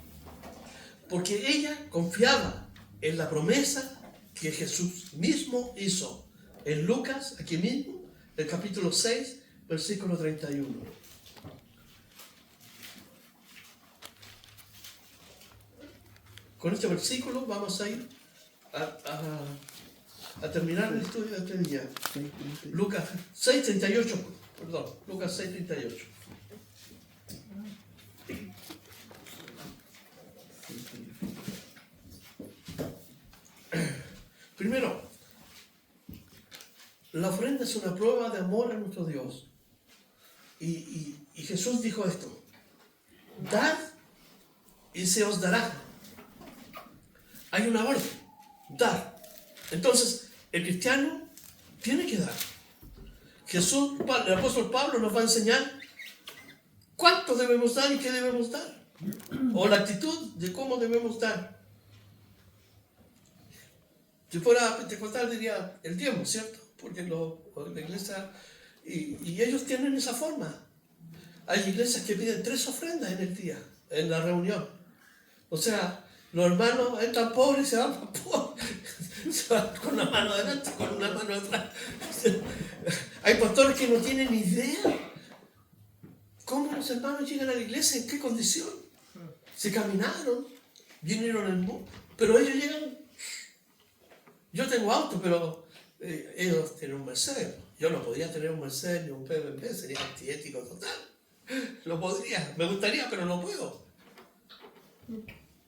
Porque ella confiaba en la promesa que Jesús mismo hizo. En Lucas, aquí mismo, el capítulo 6, versículo 31. con este versículo vamos a ir a terminar el estudio de este día. Lucas 6:38, perdón, Lucas 6:38. Primero, la ofrenda es una prueba de amor a nuestro Dios. Y Jesús dijo esto: dad y se os dará. Hay una orden, dar. Entonces, el cristiano tiene que dar. Jesús, el apóstol Pablo nos va a enseñar cuánto debemos dar y qué debemos dar. O la actitud de cómo debemos dar. Si fuera pentecostal diría el diezmo, ¿cierto? Porque la iglesia, y ellos tienen esa forma. Hay iglesias que piden 3 ofrendas en el día, en la reunión. O sea, los hermanos entran pobres y se van para pobres. Se van con una mano adelante, con una mano atrás. Hay pastores que no tienen ni idea cómo los hermanos llegan a la iglesia, en qué condición. Se caminaron, vinieron en bus, pero ellos llegan. Yo tengo auto, pero ellos tienen un Mercedes. Yo no podía tener un Mercedes ni un PBB, sería antiético total. Lo podría, me gustaría, pero no puedo.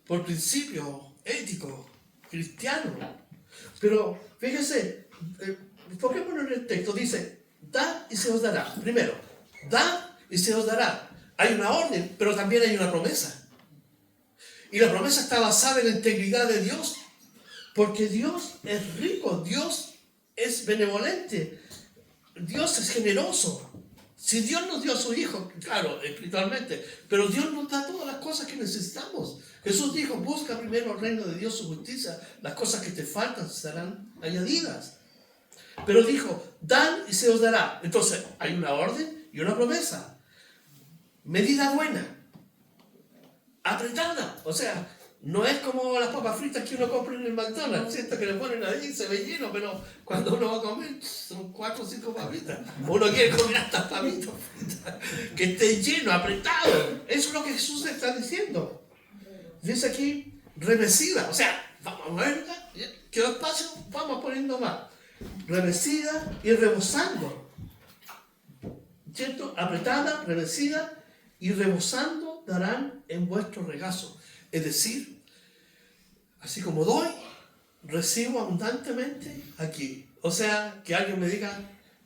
Por principio ético, cristiano. Pero fíjese, ¿por qué poner el texto? Dice, dad y se os dará. Primero, dad y se os dará. Hay una orden, pero también hay una promesa. Y la promesa está basada en la integridad de Dios. Porque Dios es rico, Dios es benevolente, Dios es generoso. Si Dios nos dio a su Hijo, claro, espiritualmente, pero Dios nos da todas las cosas que necesitamos. Jesús dijo, busca primero el reino de Dios, su justicia, las cosas que te faltan serán añadidas. Pero dijo, dan y se os dará. Entonces, hay una orden y una promesa. Medida buena, apretada, o sea, no es como las papas fritas que uno compra en el McDonald's, ¿cierto? Que le ponen ahí y se ve lleno, pero cuando uno va a comer son 4 o 5 papitas. Uno quiere comer hasta papitas fritas, que esté lleno, apretado. Eso es lo que Jesús está diciendo. Dice aquí, revestida, o sea, vamos a moverla, quedó espacio, vamos poniendo más. Revestida y rebosando, ¿cierto? Apretada, revestida y rebosando darán en vuestro regazo. Es decir, así como doy, recibo abundantemente aquí. O sea, que alguien me diga,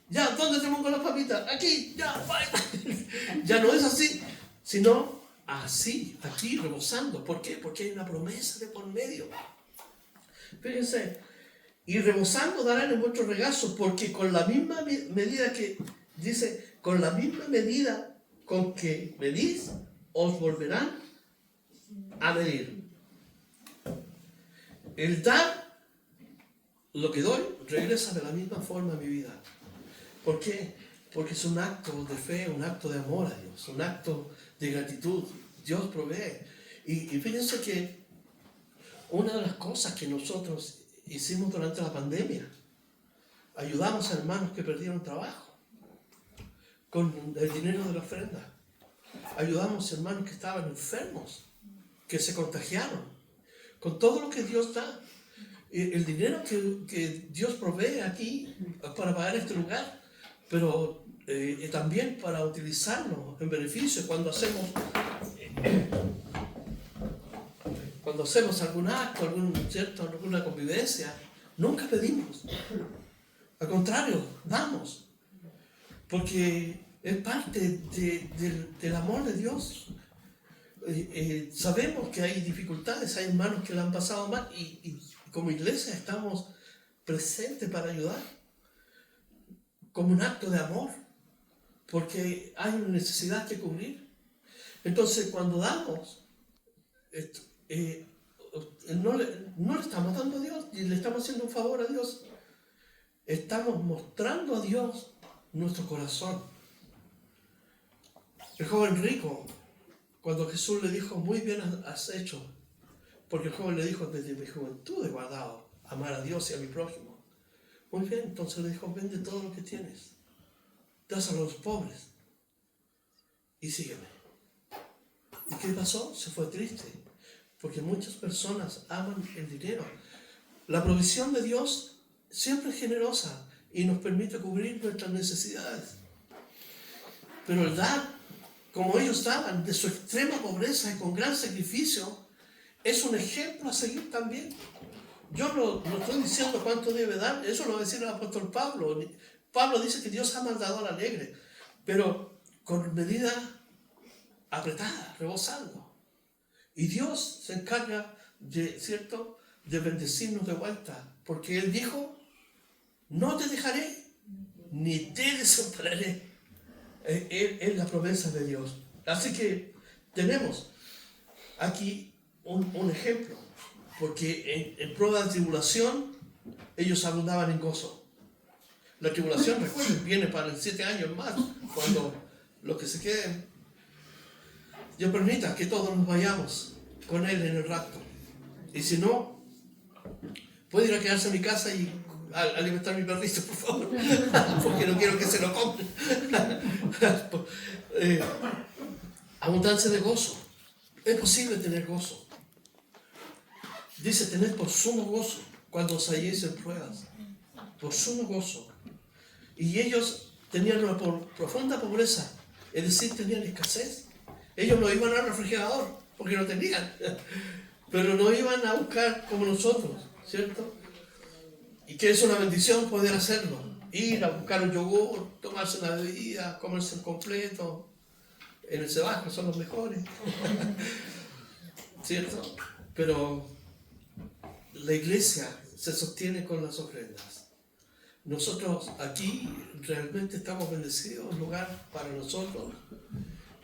ya, ¿dónde te pongo las papitas? Aquí, ya, ya no es así, sino así, aquí, rebosando. ¿Por qué? Porque hay una promesa de por medio. Fíjense, y rebosando darán en vuestro regazo, porque con la misma medida que, dice, con la misma medida con que medís, os volverán a medir. El dar, lo que doy, regresa de la misma forma a mi vida. ¿Por qué? Porque es un acto de fe, un acto de amor a Dios, un acto de gratitud. Dios provee. Y fíjense que una de las cosas que nosotros hicimos durante la pandemia, ayudamos a hermanos que perdieron trabajo con el dinero de la ofrenda. Ayudamos a hermanos que estaban enfermos, que se contagiaron, con todo lo que Dios da. El dinero que Dios provee aquí para pagar este lugar, pero también para utilizarlo en beneficio cuando hacemos algún acto, alguna convivencia. Nunca pedimos, al contrario, damos, porque es parte del amor de Dios. Sabemos que hay dificultades, hay hermanos que la han pasado mal y como iglesia estamos presentes para ayudar como un acto de amor, porque hay una necesidad que cubrir. Entonces, cuando damos, no le estamos dando a Dios y le estamos haciendo un favor a Dios, estamos mostrando a Dios nuestro corazón. El joven rico, cuando Jesús le dijo, muy bien has hecho, porque el joven le dijo, desde mi juventud he guardado amar a Dios y a mi prójimo. Muy bien, entonces le dijo, vende todo lo que tienes, dáselo a los pobres y sígueme. ¿Y qué pasó? Se fue triste, porque muchas personas aman el dinero. La provisión de Dios siempre es generosa y nos permite cubrir nuestras necesidades. Pero el dar, como ellos daban, de su extrema pobreza y con gran sacrificio, es un ejemplo a seguir también. Yo no estoy diciendo cuánto debe dar, eso lo va a decir el apóstol Pablo. Pablo dice que Dios ama al dador alegre, pero con medida apretada, rebosando. Y Dios se encarga de, ¿cierto?, de bendecirnos de vuelta, porque Él dijo, no te dejaré, ni te desampararé. Es la promesa de Dios. Así que tenemos aquí un ejemplo, porque en prueba de tribulación, ellos abundaban en gozo. La tribulación, recuerden, viene para en 7 años más, cuando los que se queden, Dios permita que todos nos vayamos con Él en el rapto. Y si no, puede ir a quedarse en mi casa y alimentar a mi perrito, por favor, porque no quiero que se lo coman. Abundancia de gozo. Es posible tener gozo. Dice, tened por sumo gozo cuando os halléis en pruebas. Por sumo gozo. Y ellos tenían una profunda pobreza, es decir, tenían escasez. Ellos no iban al refrigerador porque no tenían, pero no iban a buscar como nosotros, ¿cierto? Y que es una bendición poder hacerlo. Ir a buscar un yogur, tomarse una bebida, comerse el completo. En el Sebastián son los mejores, ¿cierto? Pero la iglesia se sostiene con las ofrendas. Nosotros aquí realmente estamos bendecidos, un lugar para nosotros.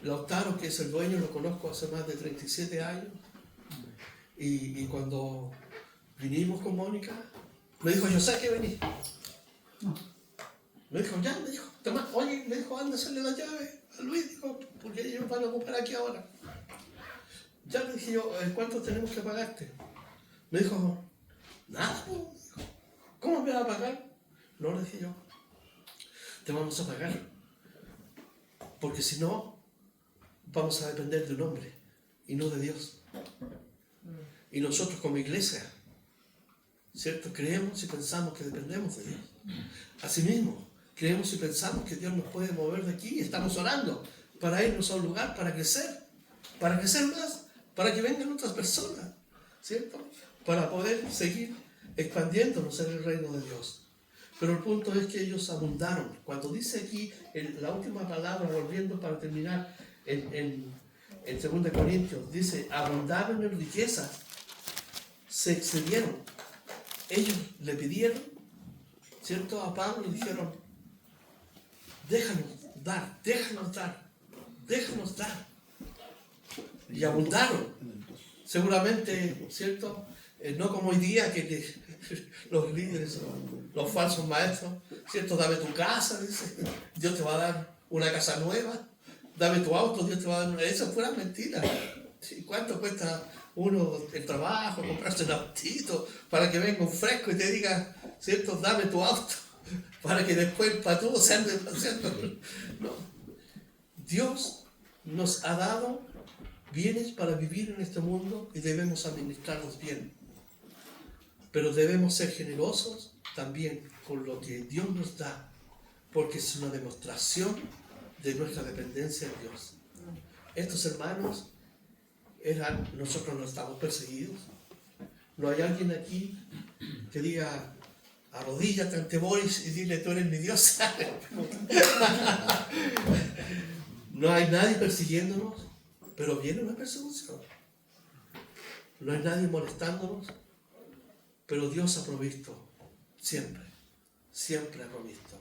Lautaro, que es el dueño, lo conozco hace más de 37 años. Y cuando vinimos con Mónica, me dijo, yo sé que venís. Me dijo, ya, me dijo, toma, oye, me dijo, anda a hacerle la llave a Luis, dijo, porque ellos van a ocupar aquí ahora. Ya le dije yo, ¿cuánto tenemos que pagarte? Me dijo, nada, pues. ¿Cómo me vas a pagar? No, le dije yo, te vamos a pagar, porque si no, vamos a depender de un hombre y no de Dios. Y nosotros como iglesia, ¿cierto? Creemos y pensamos que dependemos de Dios. Asimismo, creemos y pensamos que Dios nos puede mover de aquí y estamos orando para irnos a un lugar para crecer más, para que vengan otras personas, ¿cierto? Para poder seguir expandiéndonos en el reino de Dios. Pero el punto es que ellos abundaron. Cuando dice aquí, la última palabra, volviendo para terminar, en 2 Corintios, dice, abundaron en riquezas, se excedieron. Ellos le pidieron, ¿cierto?, a Pablo y dijeron, déjanos dar. Y abundaron. Seguramente, ¿cierto? No como hoy día que los líderes, los falsos maestros, ¿cierto? Dame tu casa, dice, Dios te va a dar una casa nueva. Dame tu auto, Dios te va a dar una... Eso es pura mentira. ¿Cuánto cuesta uno el trabajo, comprarse un autito para que venga un fresco y te diga, ¿cierto? Dame tu auto, para que después para todos se anden haciendo? No. Dios nos ha dado bienes para vivir en este mundo y debemos administrarlos bien. Pero debemos ser generosos también con lo que Dios nos da, porque es una demostración de nuestra dependencia de Dios. Estos hermanos nosotros no estamos perseguidos. No hay alguien aquí que diga, arrodíllate ante Boris y dile, tú eres mi Dios. No hay nadie persiguiéndonos, pero viene una persecución. No hay nadie molestándonos, pero Dios ha provisto, siempre ha provisto.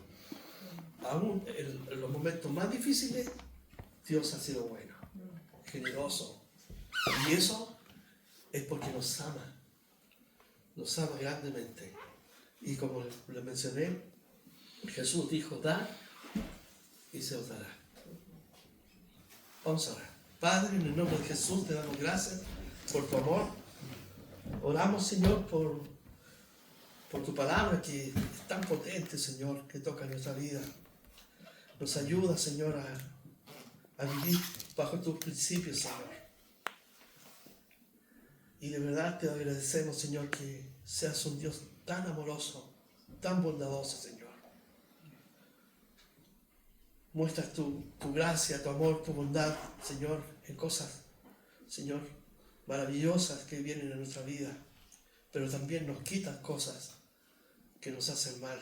Aún en los momentos más difíciles, Dios ha sido bueno, generoso. Y eso es porque nos ama grandemente. Y como les mencioné, Jesús dijo, da y se os dará. Vamos a orar. Padre, en el nombre de Jesús te damos gracias por tu amor. Oramos, Señor, por tu palabra que es tan potente, Señor, que toca nuestra vida. Nos ayuda, Señor, a vivir bajo tus principios, Señor. Y de verdad te agradecemos, Señor, que seas un Dios tan amoroso, tan bondadoso, Señor. Muestras tu gracia, tu amor, tu bondad, Señor, en cosas, Señor, maravillosas que vienen en nuestra vida. Pero también nos quitas cosas que nos hacen mal.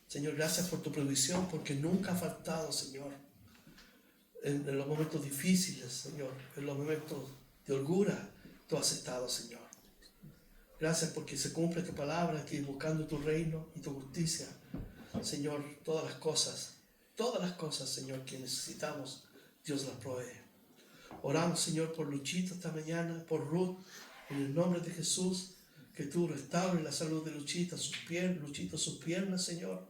Señor, gracias por tu provisión, porque nunca ha faltado, Señor, en los momentos difíciles, Señor, en los momentos de holgura, tú has estado, Señor. Gracias porque se cumple tu palabra, que buscando tu reino y tu justicia, Señor, todas las cosas, Señor, que necesitamos, Dios las provee. Oramos, Señor, por Luchito esta mañana, por Ruth, en el nombre de Jesús, que tú restaures la salud de Luchito, sus piernas, Señor.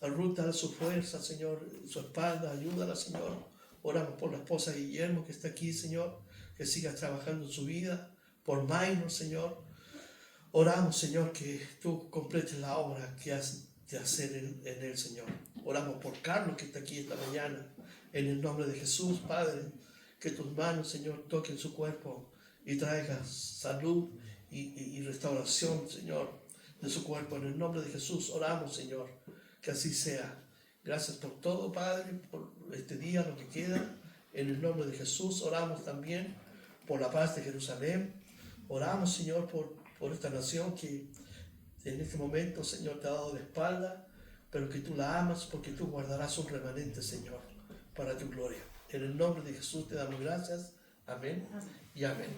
A Ruth, dale su fuerza, Señor, su espalda, ayúdala, Señor. Oramos por la esposa de Guillermo que está aquí, Señor, que siga trabajando en su vida. Por Minor, Señor. Oramos, Señor, que tú completes la obra que has de hacer en él, Señor. Oramos por Carlos, que está aquí esta mañana. En el nombre de Jesús, Padre, que tus manos, Señor, toquen su cuerpo y traigan salud y restauración, Señor, de su cuerpo. En el nombre de Jesús oramos, Señor, que así sea. Gracias por todo, Padre, por este día, lo que queda. En el nombre de Jesús oramos también por la paz de Jerusalén. Oramos, Señor, por esta nación que en este momento, Señor, te ha dado la espalda, pero que tú la amas porque tú guardarás un remanente, Señor, para tu gloria. En el nombre de Jesús te damos gracias. Amén y amén.